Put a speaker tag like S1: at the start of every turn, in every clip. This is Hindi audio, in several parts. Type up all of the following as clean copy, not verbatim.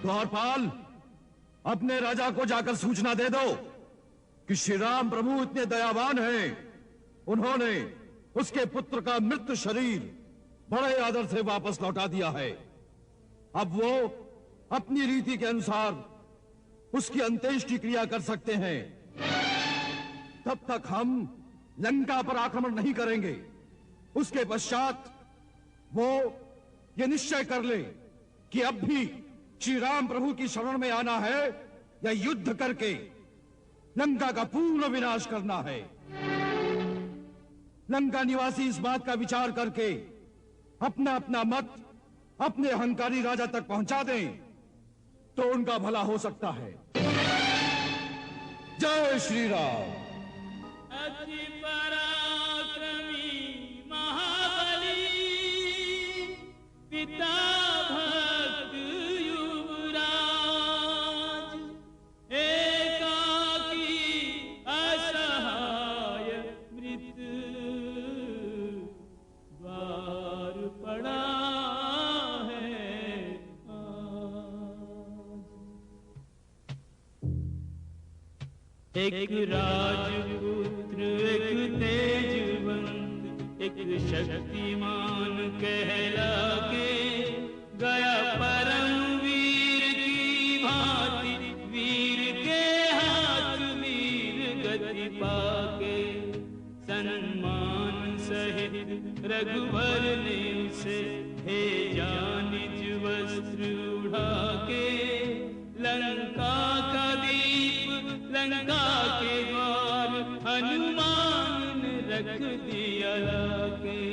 S1: द्वारपाल, अपने राजा को जाकर सूचना दे दो कि श्री राम प्रभु इतने दयावान हैं, उन्होंने उसके पुत्र का मृत शरीर बड़े आदर से वापस लौटा दिया है। अब वो अपनी रीति के अनुसार उसकी अंत्येष्टि क्रिया कर सकते हैं। तब तक हम लंका पर आक्रमण नहीं करेंगे। उसके पश्चात वो ये निश्चय कर ले कि अब भी श्री राम प्रभु की शरण में आना है या युद्ध करके लंका का पूर्ण विनाश करना है। लंका निवासी इस बात का विचार करके अपना अपना मत अपने अहंकारी राजा तक पहुंचा दें तो उनका भला हो सकता है। जय श्री राम।
S2: अति पराक्रमी महाबली पिता भक्त युवराज, एकाकी असहाय मृत्यु द्वार पड़ा है आज। एक राजपुत्र, एक तेजवंत, एक शक्तिमान कहला के गया परम वीर की भांति, वीर के हाथ वीर गति पाके, सन्मान सहित रघुवर ने उसे भेजा निज वस्त्र उड़ा के, लंका का दीप लंका के द्वार हनुमान ने रख दिया लाके।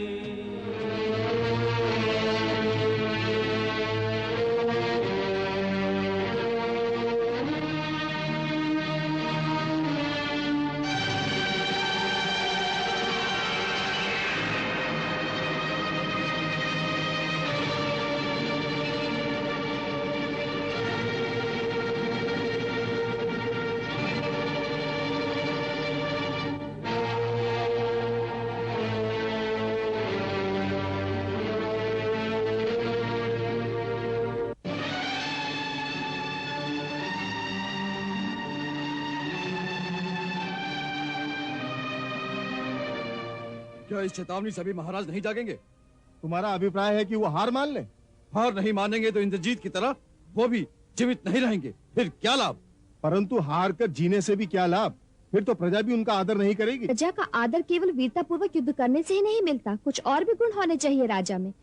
S1: क्या इस चेतावनी से भी महाराज नहीं जागेंगे?
S3: तुम्हारा अभिप्राय है कि वो हार मान ले?
S1: हार नहीं मानेंगे तो इंद्रजीत की तरह वो भी जीवित नहीं रहेंगे, फिर क्या लाभ?
S3: परंतु हार कर जीने से भी क्या लाभ? फिर तो प्रजा भी उनका आदर नहीं करेगी।
S4: प्रजा का आदर केवल वीरता पूर्वक युद्ध करने से ही नहीं मिलता, कुछ और भी गुण होने चाहिए राजा में।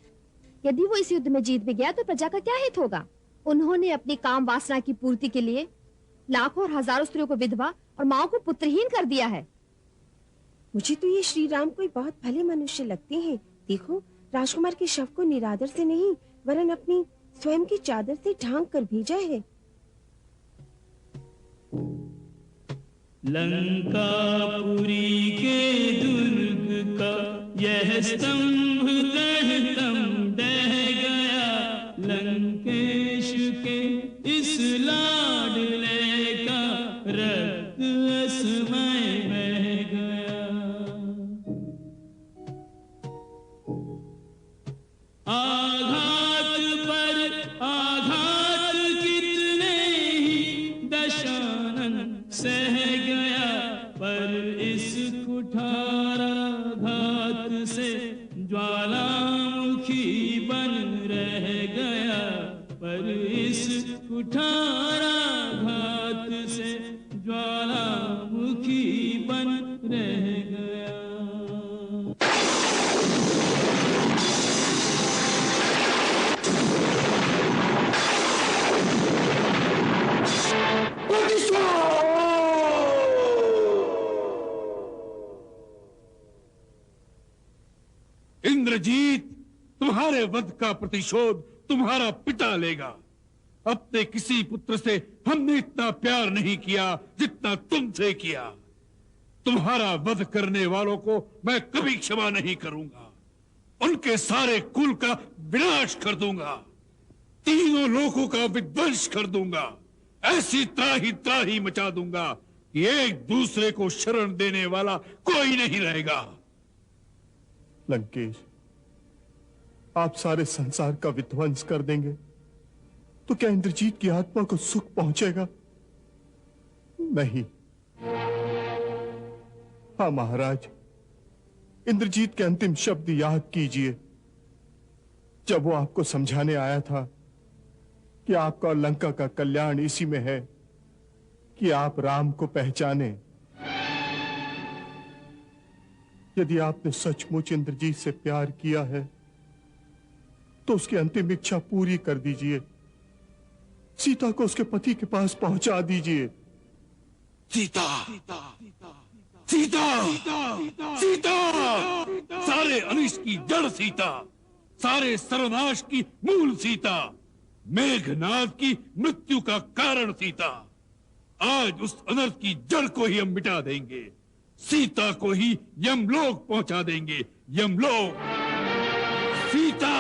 S4: यदि वो इस युद्ध में जीत भी गया तो प्रजा का क्या हित होगा? उन्होंने अपनी काम वासना की पूर्ति के लिए लाखों और हजारों स्त्रियों को विधवा और माओ को पुत्रहीन कर दिया है।
S5: मुझे तो ये श्री राम कोई बहुत भले मनुष्य लगते हैं। देखो, राजकुमार के शव को निरादर से नहीं वरन अपनी स्वयं की चादर से ढांक कर भेजा है।
S2: लंकापुरी के दुर्ग का यह स्तंभ दम ढह गया, लंकेश के इस लाडले का रक्त असमय बह गया। आघात पर आघात कितने ही दशानन सह गया, पर इस कुठाराघात से ज्वालामुखी बन रह गया, पर इस कुठाराघात से ज्वालामुखी बन रह गया।
S6: इंद्रजीत, तुम्हारे वध का प्रतिशोध तुम्हारा पिता लेगा। अपने किसी पुत्र से हमने इतना प्यार नहीं किया जितना तुमसे किया। तुम्हारा वध करने वालों को मैं कभी क्षमा नहीं करूंगा। उनके सारे कुल का विनाश कर दूंगा, तीनों लोकों का विध्वंस कर दूंगा। ऐसी त्राही मचा दूंगा कि एक दूसरे को शरण देने वाला कोई नहीं रहेगा।
S3: लंकेश, आप सारे संसार का विध्वंस कर देंगे तो क्या इंद्रजीत की आत्मा को सुख पहुंचेगा? नहीं। हाँ महाराज, इंद्रजीत के अंतिम शब्द याद कीजिए, जब वो आपको समझाने आया था कि आपका और लंका का कल्याण इसी में है कि आप राम को पहचाने। यदि आपने सचमुच इंद्रजीत से प्यार किया है तो उसकी अंतिम इच्छा पूरी कर दीजिए, सीता को उसके पति के पास पहुंचा दीजिए।
S6: सीता, सीता, सीता, सारे अनिष्ट की जड़ सीता, सारे सर्वनाश की मूल सीता, मेघनाद की मृत्यु का कारण सीता। आज उस अनर्थ की जड़ को ही हम मिटा देंगे, सीता को ही यमलोक पहुंचा देंगे, यमलोक। सीता,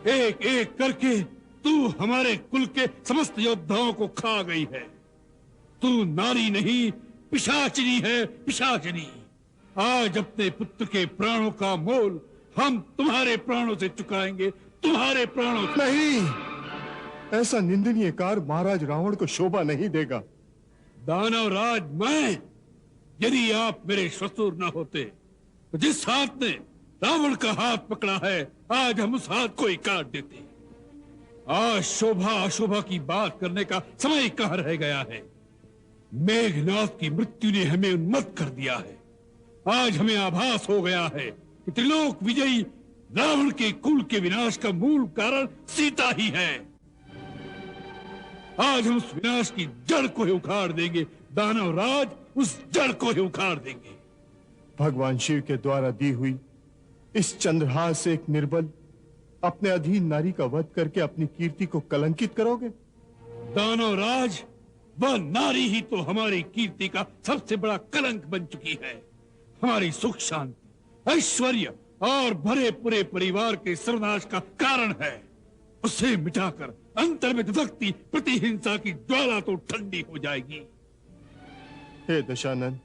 S6: एक एक करके तू हमारे कुल के समस्त योद्धाओं को खा गई है। तू नारी नहीं, पिशाचिनी है, पिशाचिनी। आज अपने पुत्र के प्राणों का मोल हम तुम्हारे प्राणों से चुकाएंगे, तुम्हारे प्राणों से।
S3: नहीं, ऐसा निंदनीय कार्य महाराज रावण को शोभा नहीं देगा।
S6: दानव राज मैं, यदि आप मेरे ससुर न होते तो जिस हाथ ने रावण का हाथ पकड़ा है, आज हम उस हाथ को ही काट देते। आज शोभा अशोभा की बात करने का समय कहां रह गया है। मेघनाद की मृत्यु ने हमें उन्मत्त कर दिया है। आज हमें आभास हो गया है कि त्रिलोक विजयी रावण के कुल के विनाश का मूल कारण सीता ही है। आज हम उस विनाश की जड़ को ही उखाड़ देंगे, दानव राज, उस जड़ को ही उखाड़ देंगे।
S3: भगवान शिव के द्वारा दी हुई इस चंद्रहास से एक निर्बल अपने अधीन नारी का वध करके अपनी कीर्ति को कलंकित करोगे?
S6: दानव राज, वह नारी ही तो हमारी कीर्ति का सबसे बड़ा कलंक बन चुकी है। हमारी सुख शांति, ऐश्वर्य और भरे पूरे परिवार के सर्वनाश का कारण है। उसे मिटाकर अंतर में धधकती प्रतिहिंसा की ज्वाला तो ठंडी हो जाएगी।
S3: हे दशानन,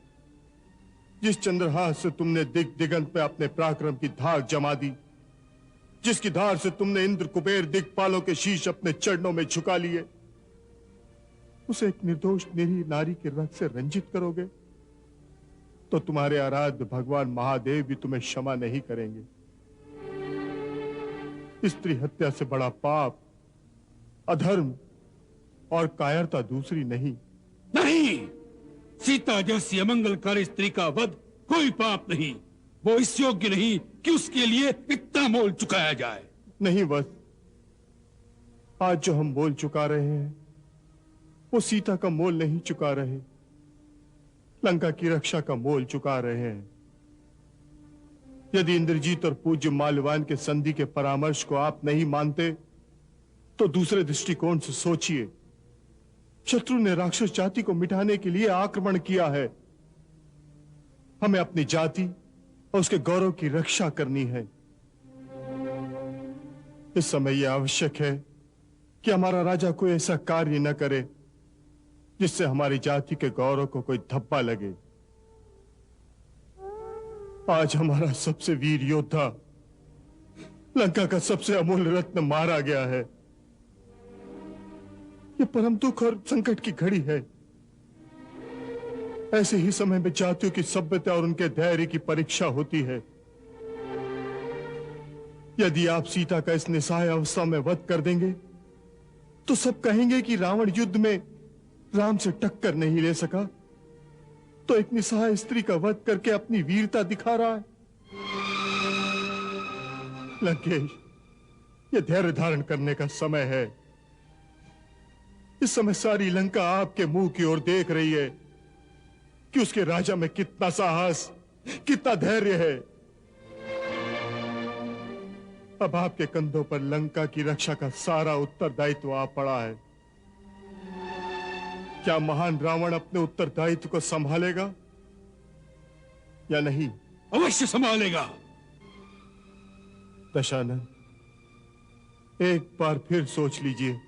S3: जिस चंद्रहास से तुमने दिग दिगंत में अपने पराक्रम की धाक जमा दी, जिसकी धार से तुमने इंद्र कुबेर दिग्पालों के शीश अपने चरणों में झुका लिए, उसे एक निर्दोष निरीह नारी के रक्त से रंजित करोगे तो तुम्हारे आराध्य भगवान महादेव भी तुम्हें क्षमा नहीं करेंगे। स्त्री हत्या से बड़ा पाप, अधर्म और कायरता दूसरी नहीं।
S6: नहीं, सीता जैसी अमंगलकारी स्त्री का वध कोई पाप नहीं। वो इस योग्य नहीं कि उसके लिए इतना मोल चुकाया जाए।
S3: नहीं बस, आज जो हम मोल चुका रहे हैं वो सीता का मोल नहीं चुका रहे, लंका की रक्षा का मोल चुका रहे हैं। यदि इंद्रजीत और पूज्य माल्यवान के संधि के परामर्श को आप नहीं मानते तो दूसरे दृष्टिकोण से सोचिए। शत्रु ने राक्षस जाति को मिटाने के लिए आक्रमण किया है। हमें अपनी जाति और उसके गौरव की रक्षा करनी है। इस समय यह आवश्यक है कि हमारा राजा कोई ऐसा कार्य न करे जिससे हमारी जाति के गौरव को कोई धब्बा लगे। आज हमारा सबसे वीर योद्धा, लंका का सबसे अमूल्य रत्न मारा गया है। ये परम दुख और संकट की घड़ी है। ऐसे ही समय में जातियों की सभ्यता और उनके धैर्य की परीक्षा होती है। यदि आप सीता का इस निस्सहाय अवस्था में वध कर देंगे तो सब कहेंगे कि रावण युद्ध में राम से टक्कर नहीं ले सका, तो एक निस्सहाय स्त्री का वध करके अपनी वीरता दिखा रहा है। लंकेश, यह धैर्य धारण करने का समय है। इस समय सारी लंका आपके मुंह की ओर देख रही है कि उसके राजा में कितना साहस, कितना धैर्य है। अब आपके कंधों पर लंका की रक्षा का सारा उत्तरदायित्व आ पड़ा है। क्या महान रावण अपने उत्तरदायित्व को संभालेगा या नहीं?
S6: अवश्य संभालेगा।
S3: दशानन, एक बार फिर सोच लीजिए।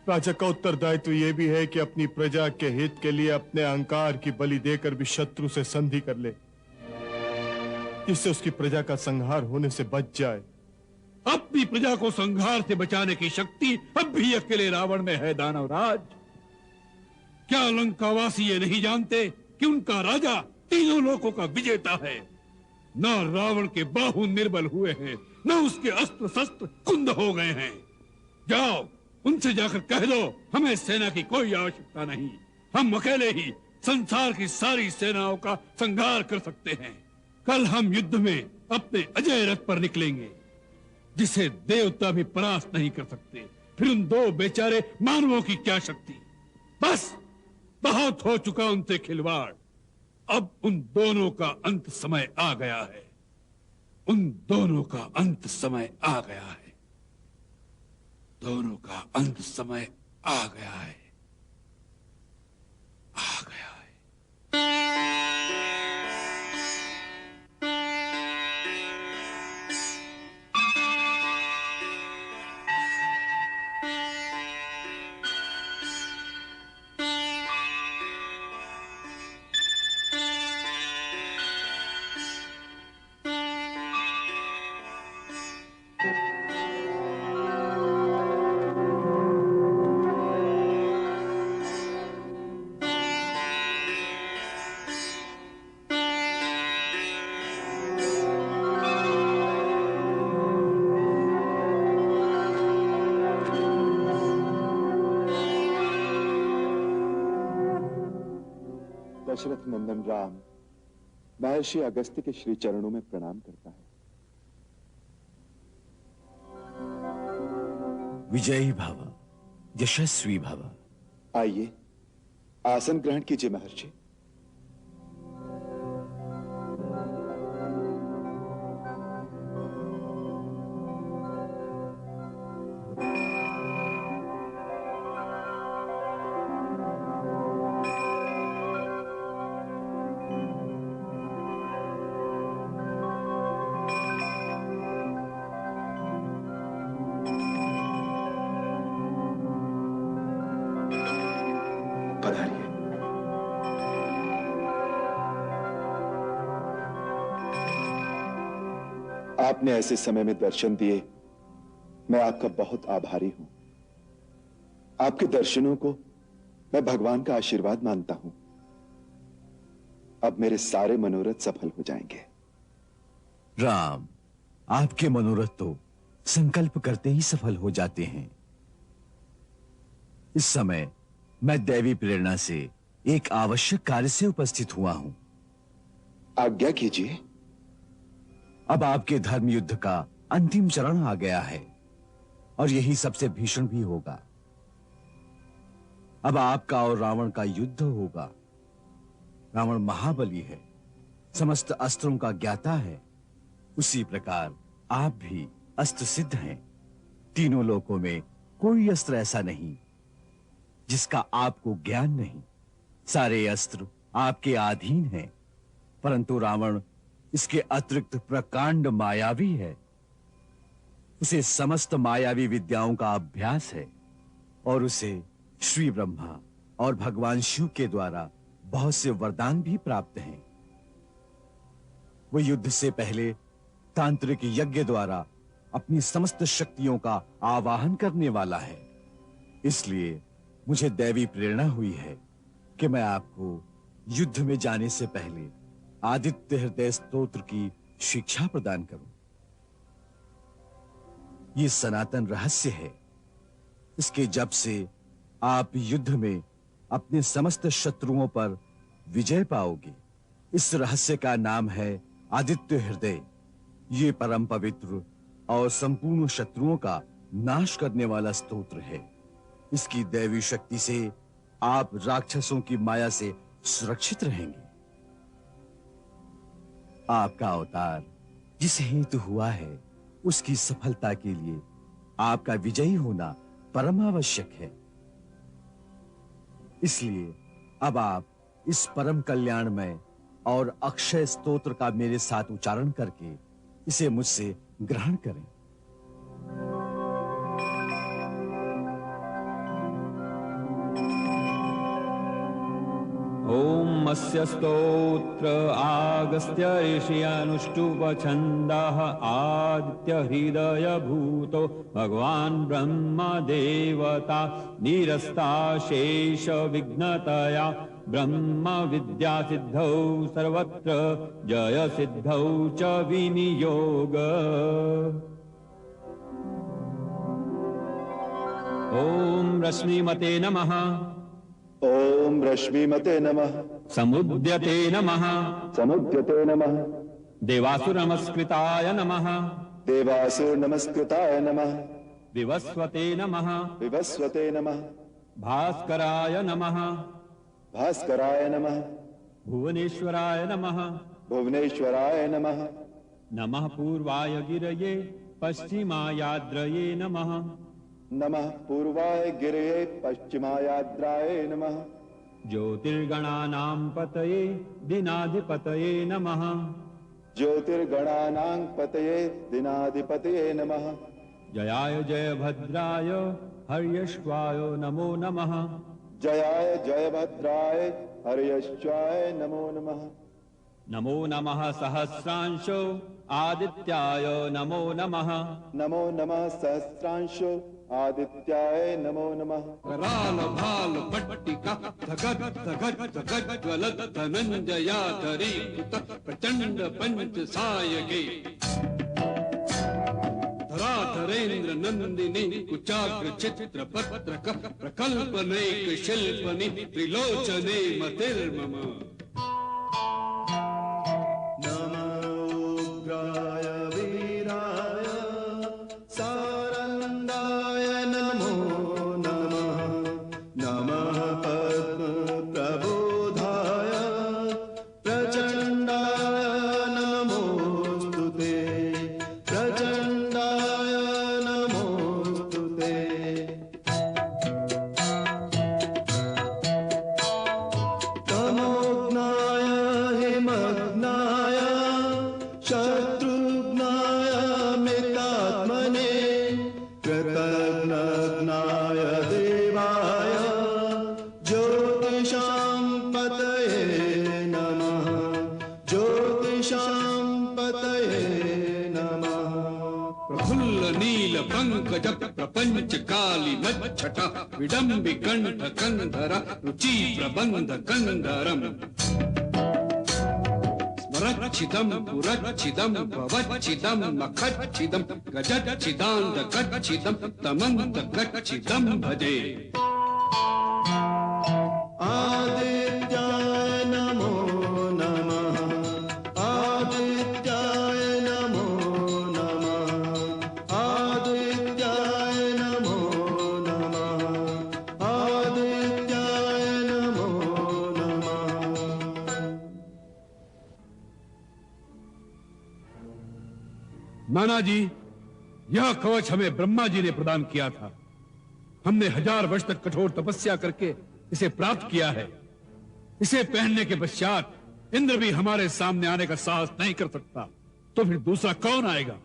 S3: राजा का उत्तरदायित्व यह भी है कि अपनी प्रजा के हित के लिए अपने अहंकार की बलि देकर भी शत्रु से संधि कर ले, जिससे उसकी प्रजा का संहार होने से बच जाए।
S6: अपनी प्रजा को संहार से बचाने की शक्ति अब भी अकेले रावण में है दानवराज। क्या लंकावासी ये नहीं जानते कि उनका राजा तीनों लोकों का विजेता है? न रावण के बाहु निर्बल हुए हैं, न उसके अस्त्र शस्त्र कुंद हो गए हैं। जाओ उनसे जाकर कह दो हमें सेना की कोई आवश्यकता नहीं, हम अकेले ही संसार की सारी सेनाओं का संहार कर सकते हैं। कल हम युद्ध में अपने अजय रथ पर निकलेंगे, जिसे देवता भी परास्त नहीं कर सकते। फिर उन दो बेचारे मानवों की क्या शक्ति। बस बहुत हो चुका उनसे खिलवाड़। अब उन दोनों का अंत समय आ गया है। उन दोनों का अंत समय आ गया है। दोनों का अंत समय आ गया है। आ गया है।
S7: दशरथ नंदन राम महर्षि अगस्त्य के श्री चरणों में प्रणाम करता है।
S1: विजयी भव, यशस्वी भव।
S7: आइए आसन ग्रहण कीजिए महर्षि। आपने ऐसे समय में दर्शन दिए, मैं आपका बहुत आभारी हूं। आपके दर्शनों को मैं भगवान का आशीर्वाद मानता हूं। अब मेरे सारे मनोरथ सफल हो जाएंगे।
S1: राम, आपके मनोरथ तो संकल्प करते ही सफल हो जाते हैं। इस समय मैं दैवी प्रेरणा से एक आवश्यक कार्य से उपस्थित हुआ हूं।
S7: आज्ञा कीजिए।
S1: अब आपके धर्म युद्ध का अंतिम चरण आ गया है और यही सबसे भीषण भी होगा। अब आपका और रावण का युद्ध होगा। रावण महाबली है, समस्त अस्त्रों का ज्ञाता है। उसी प्रकार आप भी अस्त्र सिद्ध हैं। तीनों लोकों में कोई अस्त्र ऐसा नहीं जिसका आपको ज्ञान नहीं। सारे अस्त्र आपके अधीन हैं, परंतु रावण इसके अतिरिक्त प्रकांड मायावी है। उसे समस्त मायावी विद्याओं का अभ्यास है और उसे श्री ब्रह्मा और भगवान शिव के द्वारा बहुत से वरदान भी प्राप्त हैं। वो युद्ध से पहले तांत्रिक यज्ञ द्वारा अपनी समस्त शक्तियों का आवाहन करने वाला है। इसलिए मुझे दैवी प्रेरणा हुई है कि मैं आपको युद्ध में जाने से पहले आदित्य हृदय स्तोत्र की शिक्षा प्रदान करूं। ये सनातन रहस्य है। इसके जप से आप युद्ध में अपने समस्त शत्रुओं पर विजय पाओगे। इस रहस्य का नाम है आदित्य हृदय। ये परम पवित्र और संपूर्ण शत्रुओं का नाश करने वाला स्तोत्र है। इसकी दैवी शक्ति से आप राक्षसों की माया से सुरक्षित रहेंगे। आपका अवतार जिस हेतु हुआ है, उसकी सफलता के लिए आपका विजयी होना परम आवश्यक है। इसलिए अब आप इस परम कल्याणमय और अक्षय स्तोत्र का मेरे साथ उच्चारण करके इसे मुझसे ग्रहण करें।
S8: ओम ब्रह्मस्य स्तोत्र आगस्त्य ऋषि अनुष्टुप छन्दः आदित्य हृदय भूतो भगवान् ब्रह्म देवता निरस्ता शेष विघ्नतया ब्रह्म विद्या सिद्धौ सर्वत्र जय सिद्धौ च विनियोग। ओम रश्मिमते नमः।
S7: ओम रश्मिमते नमः।
S8: समुद्यते नमः।
S7: समुद्यते नमः।
S8: देवासुर नमस्कृताय नमः।
S7: देवासुर नमस्कृताय नमः।
S8: विवस्वते नमः।
S7: विवस्वते नमः।
S8: भास्कराय नमः।
S7: भास्कराय नमः।
S8: भुवनेश्वराय नमः।
S7: भुवनेश्वराय नमः।
S8: नमः पूर्वाय गिरये पश्चिमायाद्रये नमः।
S7: नमः पूर्वाय गिरये पश्चिमायाद्राय नमः।
S8: ज्योतिर्गणानां पतये दिनाधिपतये नमः।
S7: ज्योतिर्गणानां पतये दिनाधिपतये नमः।
S8: जयाय जयभद्राय हर्यश्वाय नमो नमः।
S7: जयाय जयभद्राय हर्यश्वाय नमो नमः।
S8: नमो नमः सहस्रांशो आदित्याय नमो नमः।
S7: नमो नमः सहस्रांशो आदित्याय नमो नमः।
S6: कराल भाल पट्टिका धगत धगत धगत ज्वलत धनंजयाधरी प्रचंड पंच सायके धराधरेन्द्र नंदिनी कुचाग्र चित्र पत्रक प्रकल्पनेक शिल्पनि त्रिलोचने मतिर्मम। प्रपंच काली मच्छटा विडंबि कंठ कंधर रुचि प्रबंध कंधरम। स्मरच्छिदं पुरच्छिदं भवच्छिदं मखच्छिदं गजच्छिदांत गच्छिदं तमंत गच्छिदं भजे।
S3: आदित्याय नमो नमः। आदित्याय नमो नमः। आदित्याय नमो नमः। आदित्याय नमो नमः।
S6: नाना जी, यह कवच हमें ब्रह्मा जी ने प्रदान किया था। हमने 1000 वर्ष तक कठोर तपस्या करके इसे प्राप्त किया है। इसे पहनने के पश्चात इंद्र भी हमारे सामने आने का साहस नहीं कर सकता, तो फिर दूसरा कौन आएगा?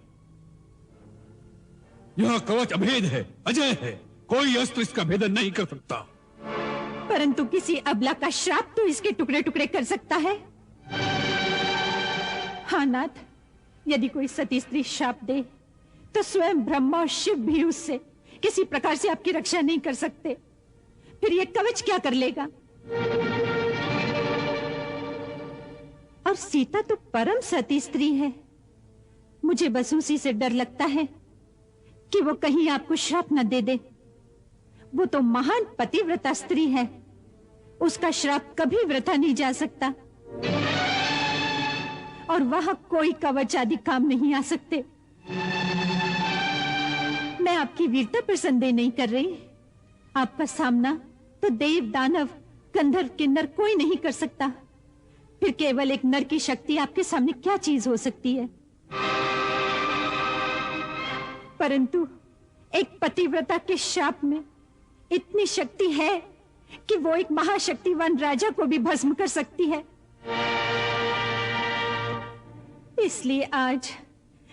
S6: यह कवच अभेद है, अजय है, कोई अस्त्र इसका भेदन नहीं कर सकता।
S9: परंतु किसी अबला का श्राप तो इसके टुकड़े टुकड़े कर सकता है। हाँ नाथ, यदि कोई सती स्त्री श्राप दे तो स्वयं ब्रह्मा और शिव भी उससे किसी प्रकार से आपकी रक्षा नहीं कर सकते। फिर ये कवच क्या कर लेगा? और सीता तो परम सती स्त्री है। मुझे बस उसी से डर लगता है कि वो कहीं आपको श्राप न दे दे। वो तो महान पतिव्रता स्त्री है, उसका श्राप कभी वृथा नहीं जा सकता और वह कोई कवच आदि काम नहीं आ सकते। मैं आपकी वीरता पर संदेह नहीं कर रही। आपका सामना तो देव, दानव, गंधर्व, किन्नर कोई नहीं कर सकता। फिर केवल एक नर की शक्ति आपके सामने क्या चीज हो सकती है? परंतु एक पतिव्रता के शाप में इतनी शक्ति है कि वो एक महाशक्तिवान राजा को भी भस्म कर सकती है। इसलिए आज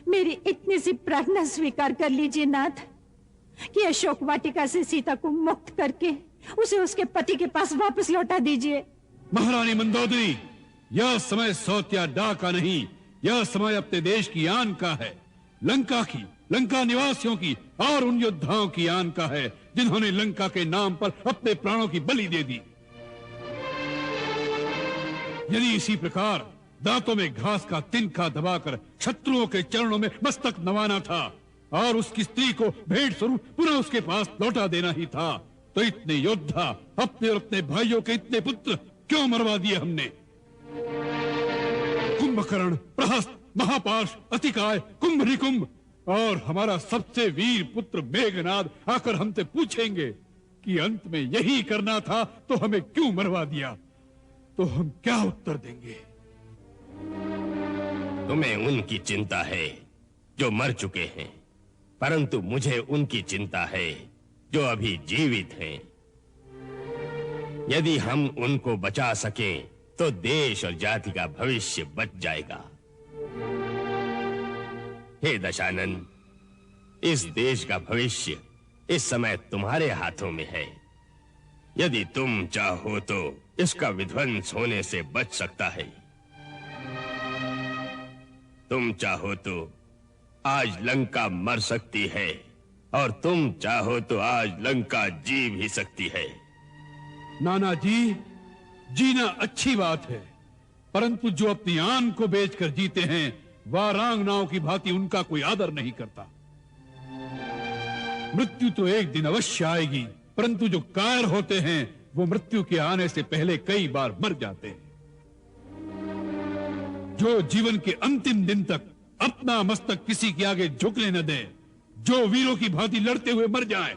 S9: मेरी इतनी सी प्रार्थना स्वीकार कर लीजिए नाथ कि अशोक वाटिका से सीता को मुक्त करके उसे उसके पति के पास वापस लौटा दीजिए।
S6: महारानी मंदोदरी, यह समय सौत्या डा का नहीं, यह समय अपने देश की आन का है, लंका की, लंका निवासियों की और उन योद्धाओं की आन का है जिन्होंने लंका के नाम पर अपने प्राणों की बलि दे दी। यदि इसी प्रकार दांतों में घास का तिनका दबाकर शत्रुओं के चरणों में मस्तक नवाना था और उसकी स्त्री को भेंट स्वरूप पुनः उसके पास लौटा देना ही था, तो इतने योद्धा, अपने और अपने भाइयों के इतने पुत्र क्यों मरवा दिए हमने? कुंभकर्ण, प्रहस्त, महापाश, अतिकाय, कुंभ निकुंभ और हमारा सबसे वीर पुत्र मेघनाद आकर हमसे पूछेंगे कि अंत में यही करना था तो हमें क्यों मरवा दिया, तो हम क्या उत्तर देंगे?
S10: तुम्हें उनकी चिंता है जो मर चुके हैं, परंतु मुझे उनकी चिंता है जो अभी जीवित हैं। यदि हम उनको बचा सकें तो देश और जाति का भविष्य बच जाएगा। हे दशानन, इस देश का भविष्य इस समय तुम्हारे हाथों में है। यदि तुम चाहो तो इसका विध्वंस होने से बच सकता है। तुम चाहो तो आज लंका मर सकती है और तुम चाहो तो आज लंका जी भी सकती है।
S6: नाना जी, जीना अच्छी बात है, परंतु जो अपनी आन को बेचकर जीते हैं वह रांगनाओं की भांति उनका कोई आदर नहीं करता। मृत्यु तो एक दिन अवश्य आएगी, परंतु जो कायर होते हैं वो मृत्यु के आने से पहले कई बार मर जाते हैं। जो जीवन के अंतिम दिन तक अपना मस्तक किसी के आगे झुकने न दे, जो वीरों की भांति लड़ते हुए मर जाए,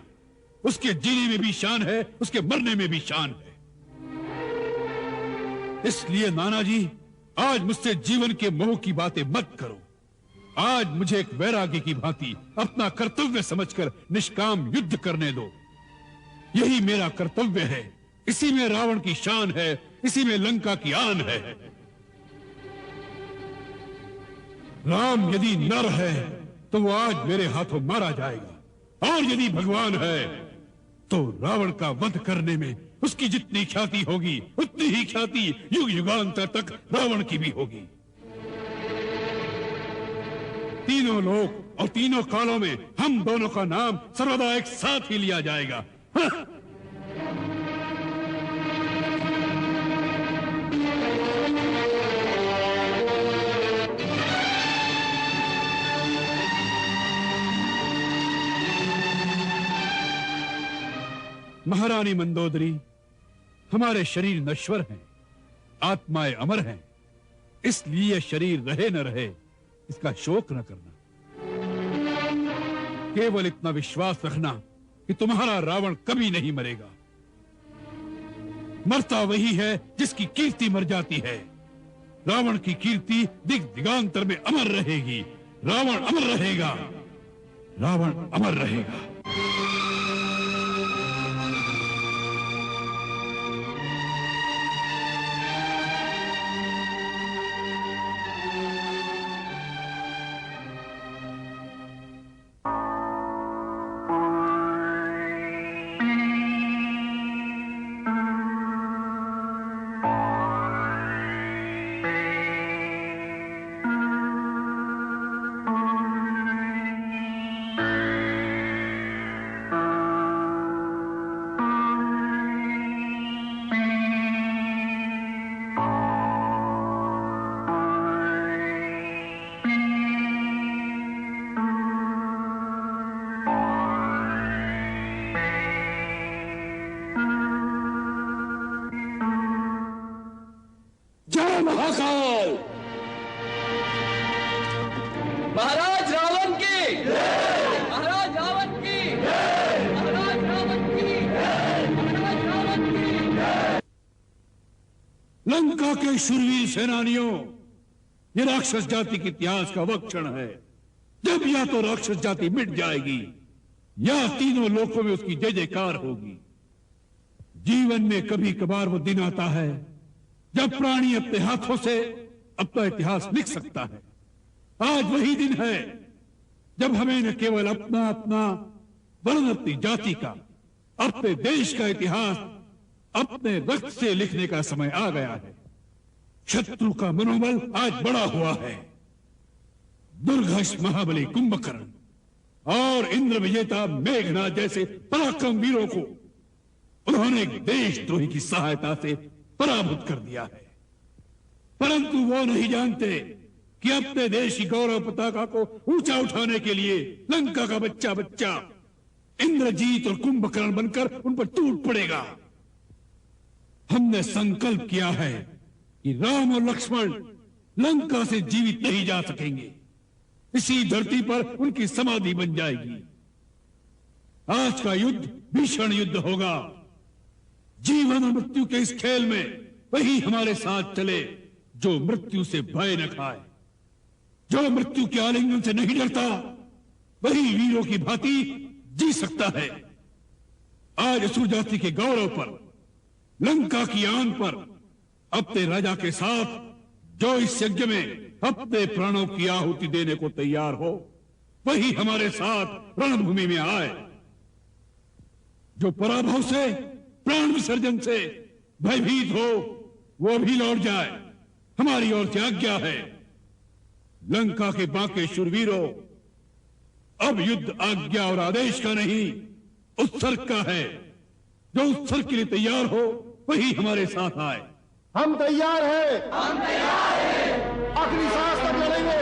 S6: उसके जीने में भी शान है, उसके मरने में भी शान है। इसलिए नाना जी, आज मुझसे जीवन के मोह की बातें मत करो। आज मुझे एक वैरागी की भांति अपना कर्तव्य समझकर निष्काम युद्ध करने दो। यही मेरा कर्तव्य है, इसी में रावण की शान है, इसी में लंका की आन है। राम यदि नर है तो वो आज मेरे हाथों मारा जाएगा, और यदि भगवान है तो रावण का वध करने में उसकी जितनी ख्याति होगी उतनी ही ख्याति युग युगांतर तक रावण की भी होगी। तीनों लोक और तीनों कालों में हम दोनों का नाम सर्वदा एक साथ ही लिया जाएगा। हाँ? महारानी मंदोदरी, हमारे शरीर नश्वर हैं, आत्माएं अमर हैं, इसलिए शरीर रहे न रहे इसका शोक न करना। केवल इतना विश्वास रखना कि तुम्हारा रावण कभी नहीं मरेगा। मरता वही है जिसकी कीर्ति मर जाती है। रावण की कीर्ति दिग दिगांतर में अमर रहेगी। रावण अमर रहेगा, रावण अमर रहेगा।
S11: महाकाल, महाराज रावण की, महाराज रावण की, महाराज रावण की, महाराज रावण की।
S6: लंका के शूरवीर सेनानियों, ये राक्षस जाति के इतिहास का वह क्षण है जब या तो राक्षस जाति मिट जाएगी या तीनों लोकों में उसकी जय जयकार होगी। जीवन में कभी कभार वो दिन आता है जब प्राणी अपने हाथों से अपना इतिहास लिख सकता है। आज वही दिन है जब हमें न केवल अपना अपना वरन अपनी जाति का, अपने देश का इतिहास अपने रक्त से लिखने का समय आ गया है। शत्रु का मनोबल आज बड़ा हुआ है। दुर्घष महाबली कुंभकर्ण और इंद्र विजेता मेघनाद जैसे पराक्रम वीरों को उन्होंने देशद्रोही की सहायता से पराभूत कर दिया है। परंतु वो नहीं जानते कि अपने देश की गौरव पताका को ऊंचा उठाने के लिए लंका का बच्चा बच्चा इंद्रजीत और कुंभकर्ण बनकर उन पर टूट पड़ेगा। हमने संकल्प किया है कि राम और लक्ष्मण लंका से जीवित नहीं जा सकेंगे। इसी धरती पर उनकी समाधि बन जाएगी। आज का युद्ध भीषण युद्ध होगा। जीवन और मृत्यु के इस खेल में वही हमारे साथ चले जो मृत्यु से भय न खाए। जो मृत्यु के आलिंगन से नहीं डरता वही वीरों की भांति जी सकता है। आज असुर जाति के गौरव पर, लंका की आन पर अपने राजा के साथ जो इस यज्ञ में अपने प्राणों की आहुति देने को तैयार हो वही हमारे साथ रणभूमि में आए। जो पराभव से, प्राण विसर्जन से भयभीत हो वो भी लौट जाए। हमारी ओर से आज्ञा है। लंका के बाके शूरवीरों, अब युद्ध आज्ञा और आदेश का नहीं उत्सर्ग का है। जो उत्सर्ग के लिए तैयार हो वही हमारे साथ आए।
S3: हम तैयार हैं। हम तैयार हैं। आखिरी सांस तक लड़ेंगे।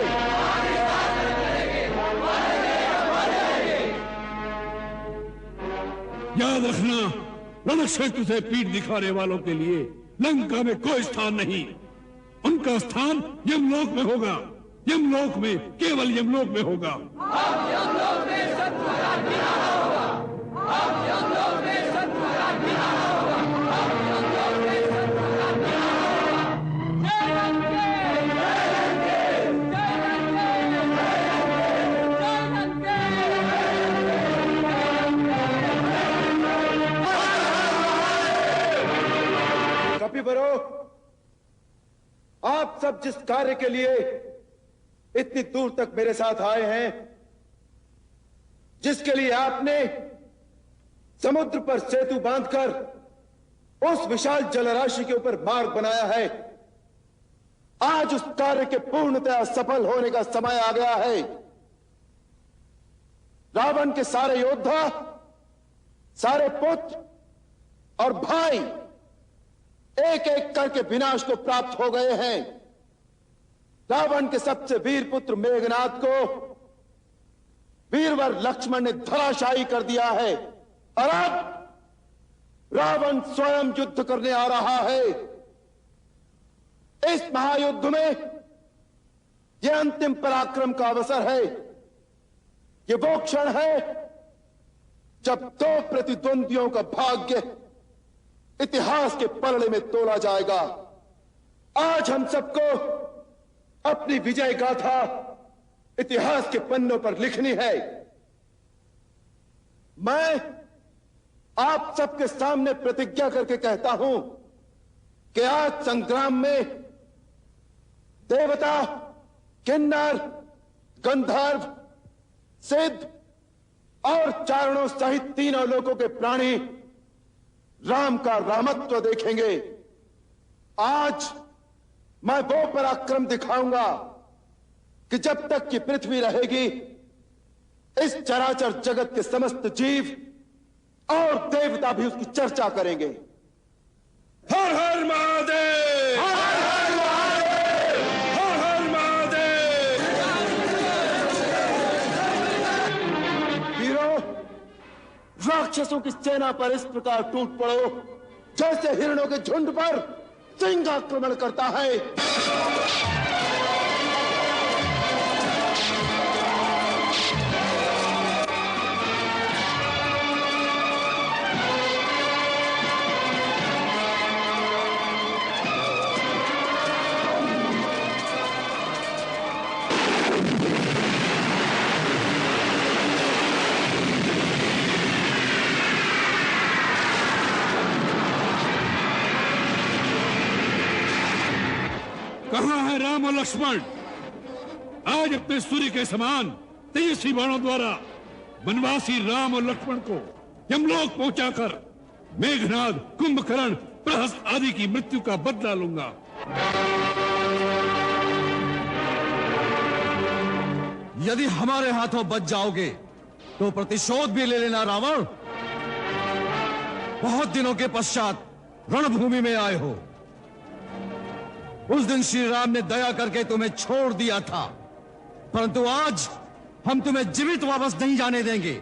S6: याद रखना, रणक्षेत्र से पीठ दिखाने वालों के लिए लंका में कोई स्थान नहीं। उनका स्थान यमलोक में होगा। यमलोक में, केवल यमलोक में होगा।
S11: अब यमलोक में शत्रु का किनारा होगा। अब यमलोक में शत्रु का किनारा होगा। अब यमलोक में शत्रु का किनारा होगा। जय लंके, जय लंके, जय लंके, जय लंके।
S7: कपिवरो, आप सब जिस कार्य के लिए इतनी दूर तक मेरे साथ आए हैं, जिसके लिए आपने समुद्र पर सेतु बांधकर उस विशाल जलराशि के ऊपर मार्ग बनाया है, आज उस कार्य के पूर्णतया सफल होने का समय आ गया है। रावण के सारे योद्धा, सारे पुत्र और भाई एक एक करके विनाश को प्राप्त हो गए हैं। रावण के सबसे वीर पुत्र मेघनाद को वीरवर लक्ष्मण ने धराशायी कर दिया है और अब रावण स्वयं युद्ध करने आ रहा है। इस महायुद्ध में यह अंतिम पराक्रम का अवसर है। यह वो क्षण है जब दो प्रतिद्वंदियों का भाग्य इतिहास के पलड़े में तोला जाएगा। आज हम सबको अपनी विजय गाथा इतिहास के पन्नों पर लिखनी है। मैं आप सबके सामने प्रतिज्ञा करके कहता हूं कि आज संग्राम में देवता, किन्नर, गंधर्व, सिद्ध और चारणों सहित तीनों लोगों के प्राणी राम का रामत्व देखेंगे। आज मैं वो पराक्रम दिखाऊंगा कि जब तक कि पृथ्वी रहेगी, इस चराचर जगत के समस्त जीव और देवता भी उसकी चर्चा करेंगे।
S6: हर हर महादेव!
S7: हर हर महादेव!
S6: हर हर महादेव!
S7: वीरों, राक्षसों की सेना पर इस प्रकार टूट पड़ो जैसे हिरणों के झुंड पर सिंह आक्रमण करता है।
S6: कहां है राम और लक्ष्मण? आज अपने सूर्य के समान तेजस्वी बाणों द्वारा वनवासी राम और लक्ष्मण को यमलोक पहुंचाकर मेघनाद, कुंभकर्ण, प्रहस्त आदि की मृत्यु का बदला लूंगा।
S1: यदि हमारे हाथों बच जाओगे तो प्रतिशोध भी ले लेना रावण। बहुत दिनों के पश्चात रणभूमि में आए हो। उस दिन श्री राम ने दया करके तुम्हें छोड़ दिया था, परंतु आज हम तुम्हें जीवित वापस नहीं जाने देंगे।